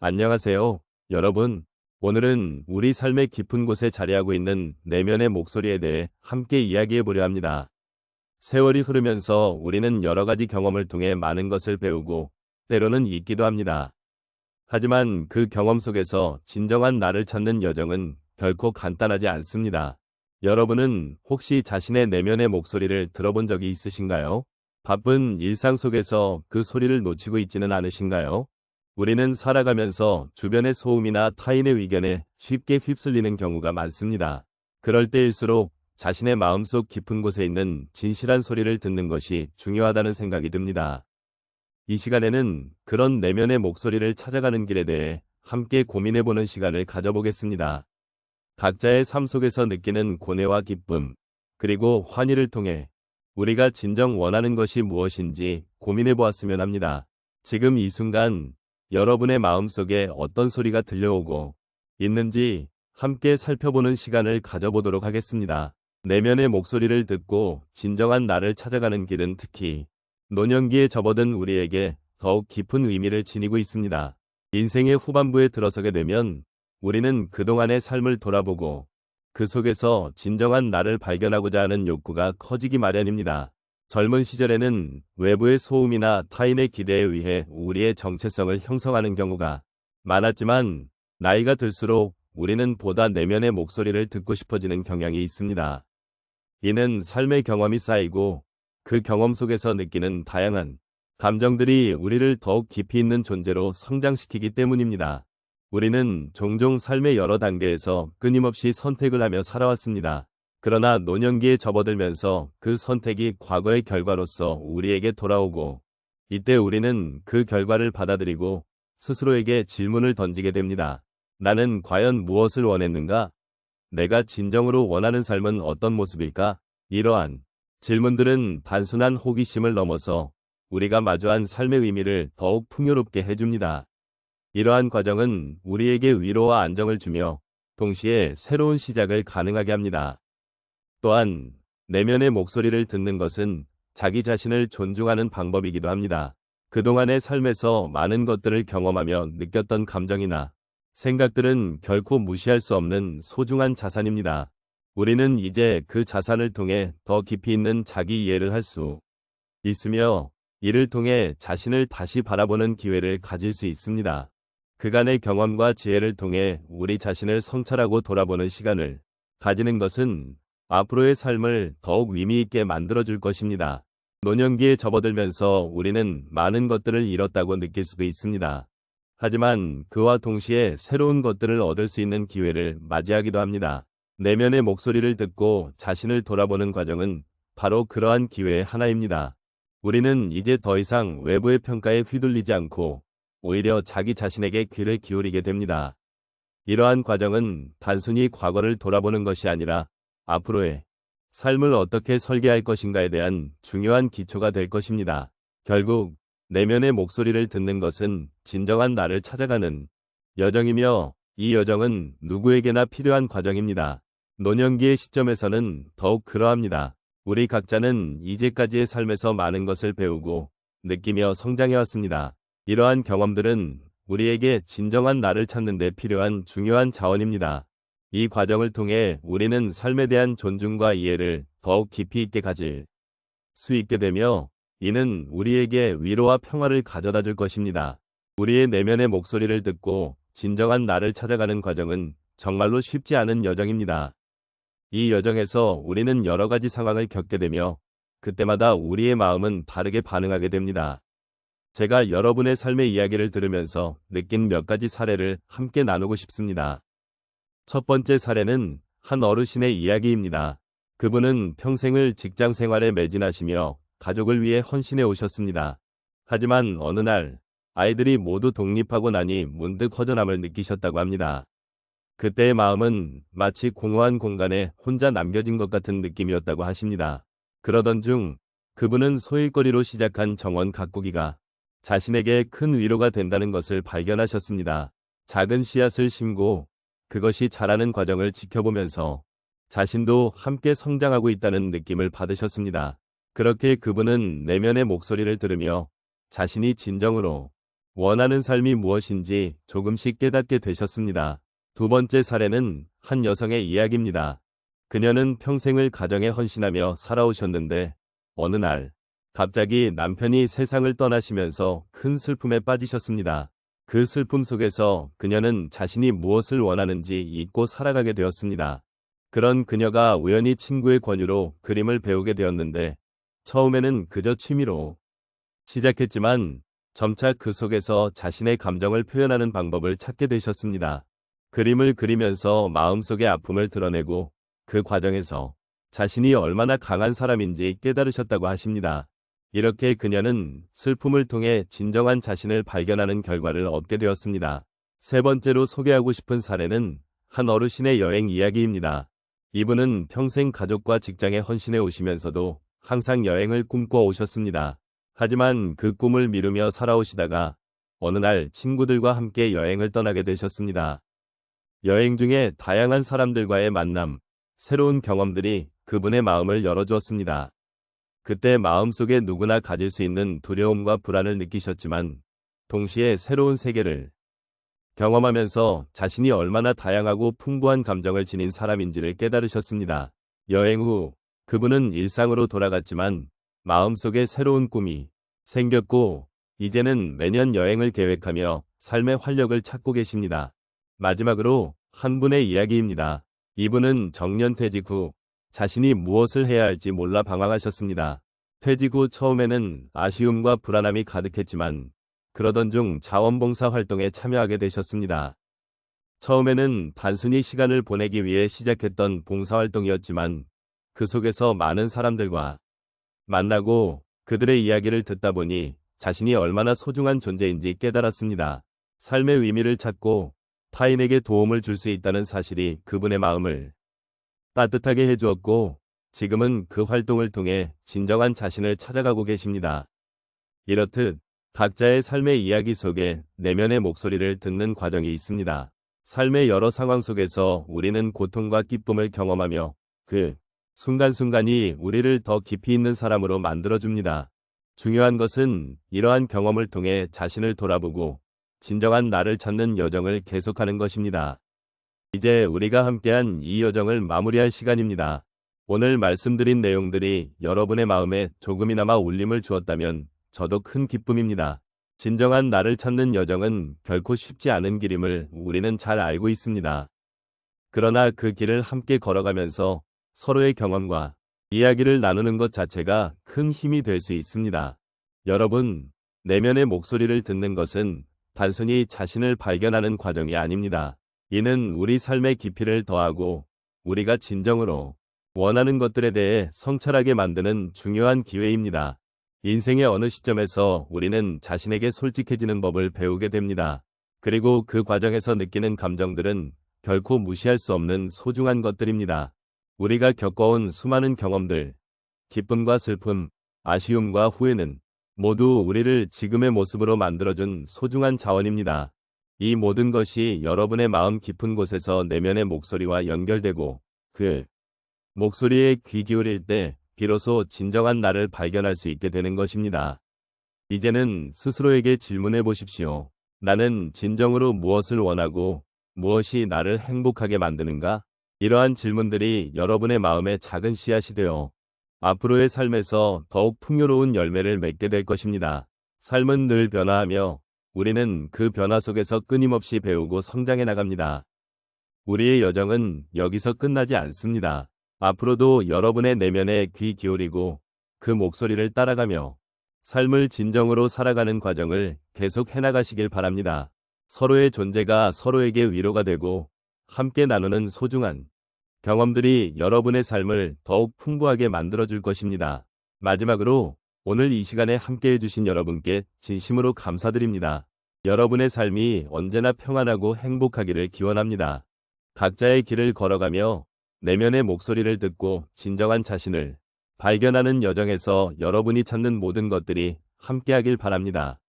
안녕하세요, 여러분. 오늘은 우리 삶의 깊은 곳에 자리하고 있는 내면의 목소리에 대해 함께 이야기해 보려 합니다. 세월이 흐르면서 우리는 여러 가지 경험을 통해 많은 것을 배우고 때로는 잊기도 합니다. 하지만 그 경험 속에서 진정한 나를 찾는 여정은 결코 간단하지 않습니다. 여러분은 혹시 자신의 내면의 목소리를 들어본 적이 있으신가요? 바쁜 일상 속에서 그 소리를 놓치고 있지는 않으신가요? 우리는 살아가면서 주변의 소음이나 타인의 의견에 쉽게 휩쓸리는 경우가 많습니다. 그럴 때일수록 자신의 마음속 깊은 곳에 있는 진실한 소리를 듣는 것이 중요하다는 생각이 듭니다. 이 시간에는 그런 내면의 목소리를 찾아가는 길에 대해 함께 고민해보는 시간을 가져보겠습니다. 각자의 삶 속에서 느끼는 고뇌와 기쁨, 그리고 환희를 통해 우리가 진정 원하는 것이 무엇인지 고민해보았으면 합니다. 지금 이 순간 여러분의 마음속에 어떤 소리가 들려오고 있는지 함께 살펴보는 시간을 가져보도록 하겠습니다. 내면의 목소리를 듣고 진정한 나를 찾아가는 길은 특히 노년기에 접어든 우리에게 더욱 깊은 의미를 지니고 있습니다. 인생의 후반부에 들어서게 되면 우리는 그동안의 삶을 돌아보고 그 속에서 진정한 나를 발견하고자 하는 욕구가 커지기 마련입니다. 젊은 시절에는 외부의 소음이나 타인의 기대에 의해 우리의 정체성을 형성하는 경우가 많았지만 나이가 들수록 우리는 보다 내면의 목소리를 듣고 싶어지는 경향이 있습니다. 이는 삶의 경험이 쌓이고 그 경험 속에서 느끼는 다양한 감정들이 우리를 더욱 깊이 있는 존재로 성장시키기 때문입니다. 우리는 종종 삶의 여러 단계에서 끊임없이 선택을 하며 살아왔습니다. 그러나 노년기에 접어들면서 그 선택이 과거의 결과로서 우리에게 돌아오고 이때 우리는 그 결과를 받아들이고 스스로에게 질문을 던지게 됩니다. 나는 과연 무엇을 원했는가? 내가 진정으로 원하는 삶은 어떤 모습일까? 이러한 질문들은 단순한 호기심을 넘어서 우리가 마주한 삶의 의미를 더욱 풍요롭게 해줍니다. 이러한 과정은 우리에게 위로와 안정을 주며 동시에 새로운 시작을 가능하게 합니다. 또한 내면의 목소리를 듣는 것은 자기 자신을 존중하는 방법이기도 합니다. 그동안의 삶에서 많은 것들을 경험하며 느꼈던 감정이나 생각들은 결코 무시할 수 없는 소중한 자산입니다. 우리는 이제 그 자산을 통해 더 깊이 있는 자기 이해를 할 수 있으며 이를 통해 자신을 다시 바라보는 기회를 가질 수 있습니다. 그간의 경험과 지혜를 통해 우리 자신을 성찰하고 돌아보는 시간을 가지는 것은 앞으로의 삶을 더욱 의미 있게 만들어줄 것입니다. 노년기에 접어들면서 우리는 많은 것들을 잃었다고 느낄 수도 있습니다. 하지만 그와 동시에 새로운 것들을 얻을 수 있는 기회를 맞이하기도 합니다. 내면의 목소리를 듣고 자신을 돌아보는 과정은 바로 그러한 기회의 하나입니다. 우리는 이제 더 이상 외부의 평가에 휘둘리지 않고 오히려 자기 자신에게 귀를 기울이게 됩니다. 이러한 과정은 단순히 과거를 돌아보는 것이 아니라 앞으로의 삶을 어떻게 설계할 것인가에 대한 중요한 기초가 될 것입니다. 결국 내면의 목소리를 듣는 것은 진정한 나를 찾아가는 여정이며 이 여정은 누구에게나 필요한 과정입니다. 노년기의 시점에서는 더욱 그러합니다. 우리 각자는 이제까지의 삶에서 많은 것을 배우고 느끼며 성장해왔습니다. 이러한 경험들은 우리에게 진정한 나를 찾는 데 필요한 중요한 자원입니다. 이 과정을 통해 우리는 삶에 대한 존중과 이해를 더욱 깊이 있게 가질 수 있게 되며 이는 우리에게 위로와 평화를 가져다 줄 것입니다. 우리의 내면의 목소리를 듣고 진정한 나를 찾아가는 과정은 정말로 쉽지 않은 여정입니다. 이 여정에서 우리는 여러 가지 상황을 겪게 되며 그때마다 우리의 마음은 다르게 반응하게 됩니다. 제가 여러분의 삶의 이야기를 들으면서 느낀 몇 가지 사례를 함께 나누고 싶습니다. 첫 번째 사례는 한 어르신의 이야기입니다. 그분은 평생을 직장 생활에 매진하시며 가족을 위해 헌신해 오셨습니다. 하지만 어느 날 아이들이 모두 독립하고 나니 문득 허전함을 느끼셨다고 합니다. 그때의 마음은 마치 공허한 공간에 혼자 남겨진 것 같은 느낌이었다고 하십니다. 그러던 중 그분은 소일거리로 시작한 정원 가꾸기가 자신에게 큰 위로가 된다는 것을 발견하셨습니다. 작은 씨앗을 심고 그것이 자라는 과정을 지켜보면서 자신도 함께 성장하고 있다는 느낌을 받으셨습니다. 그렇게 그분은 내면의 목소리를 들으며 자신이 진정으로 원하는 삶이 무엇인지 조금씩 깨닫게 되셨습니다. 두 번째 사례는 한 여성의 이야기입니다. 그녀는 평생을 가정에 헌신하며 살아오셨는데 어느 날 갑자기 남편이 세상을 떠나시면서 큰 슬픔에 빠지셨습니다. 그 슬픔 속에서 그녀는 자신이 무엇을 원하는지 잊고 살아가게 되었습니다. 그런 그녀가 우연히 친구의 권유로 그림을 배우게 되었는데 처음에는 그저 취미로 시작했지만 점차 그 속에서 자신의 감정을 표현하는 방법을 찾게 되셨습니다. 그림을 그리면서 마음속의 아픔을 드러내고 그 과정에서 자신이 얼마나 강한 사람인지 깨달으셨다고 하십니다. 이렇게 그녀는 슬픔을 통해 진정한 자신을 발견하는 결과를 얻게 되었습니다. 세 번째로 소개하고 싶은 사례는 한 어르신의 여행 이야기입니다. 이분은 평생 가족과 직장에 헌신해 오시면서도 항상 여행을 꿈꿔 오셨습니다. 하지만 그 꿈을 미루며 살아오시다가 어느 날 친구들과 함께 여행을 떠나게 되셨습니다. 여행 중에 다양한 사람들과의 만남, 새로운 경험들이 그분의 마음을 열어주었습니다. 그때 마음속에 누구나 가질 수 있는 두려움과 불안을 느끼셨지만 동시에 새로운 세계를 경험하면서 자신이 얼마나 다양하고 풍부한 감정을 지닌 사람인지를 깨달으셨습니다. 여행 후 그분은 일상으로 돌아갔지만 마음속에 새로운 꿈이 생겼고 이제는 매년 여행을 계획하며 삶의 활력을 찾고 계십니다. 마지막으로 한 분의 이야기입니다. 이분은 정년퇴직 후 자신이 무엇을 해야 할지 몰라 방황하셨습니다. 퇴직 후 처음에는 아쉬움과 불안함이 가득했지만 그러던 중 자원봉사 활동에 참여하게 되셨습니다. 처음에는 단순히 시간을 보내기 위해 시작했던 봉사활동이었지만 그 속에서 많은 사람들과 만나고 그들의 이야기를 듣다 보니 자신이 얼마나 소중한 존재인지 깨달았습니다. 삶의 의미를 찾고 타인에게 도움을 줄 수 있다는 사실이 그분의 마음을 따뜻하게 해주었고 지금은 그 활동을 통해 진정한 자신을 찾아가고 계십니다. 이렇듯 각자의 삶의 이야기 속에 내면의 목소리를 듣는 과정이 있습니다. 삶의 여러 상황 속에서 우리는 고통과 기쁨을 경험하며 그 순간순간이 우리를 더 깊이 있는 사람으로 만들어줍니다. 중요한 것은 이러한 경험을 통해 자신을 돌아보고 진정한 나를 찾는 여정을 계속하는 것입니다. 이제 우리가 함께한 이 여정을 마무리할 시간입니다. 오늘 말씀드린 내용들이 여러분의 마음에 조금이나마 울림을 주었다면 저도 큰 기쁨입니다. 진정한 나를 찾는 여정은 결코 쉽지 않은 길임을 우리는 잘 알고 있습니다. 그러나 그 길을 함께 걸어가면서 서로의 경험과 이야기를 나누는 것 자체가 큰 힘이 될 수 있습니다. 여러분, 내면의 목소리를 듣는 것은 단순히 자신을 발견하는 과정이 아닙니다. 이는 우리 삶의 깊이를 더하고 우리가 진정으로 원하는 것들에 대해 성찰하게 만드는 중요한 기회입니다. 인생의 어느 시점에서 우리는 자신에게 솔직해지는 법을 배우게 됩니다. 그리고 그 과정에서 느끼는 감정들은 결코 무시할 수 없는 소중한 것들입니다. 우리가 겪어온 수많은 경험들, 기쁨과 슬픔, 아쉬움과 후회는 모두 우리를 지금의 모습으로 만들어준 소중한 자원입니다. 이 모든 것이 여러분의 마음 깊은 곳에서 내면의 목소리와 연결되고 그 목소리에 귀 기울일 때 비로소 진정한 나를 발견할 수 있게 되는 것입니다. 이제는 스스로에게 질문해 보십시오. 나는 진정으로 무엇을 원하고 무엇이 나를 행복하게 만드는가? 이러한 질문들이 여러분의 마음에 작은 씨앗이 되어 앞으로의 삶에서 더욱 풍요로운 열매를 맺게 될 것입니다. 삶은 늘 변화하며 우리는 그 변화 속에서 끊임없이 배우고 성장해 나갑니다. 우리의 여정은 여기서 끝나지 않습니다. 앞으로도 여러분의 내면에 귀 기울이고 그 목소리를 따라가며 삶을 진정으로 살아가는 과정을 계속 해나가시길 바랍니다. 서로의 존재가 서로에게 위로가 되고 함께 나누는 소중한 경험들이 여러분의 삶을 더욱 풍부하게 만들어줄 것입니다. 마지막으로 오늘 이 시간에 함께 해주신 여러분께 진심으로 감사드립니다. 여러분의 삶이 언제나 평안하고 행복하기를 기원합니다. 각자의 길을 걸어가며 내면의 목소리를 듣고 진정한 자신을 발견하는 여정에서 여러분이 찾는 모든 것들이 함께하길 바랍니다.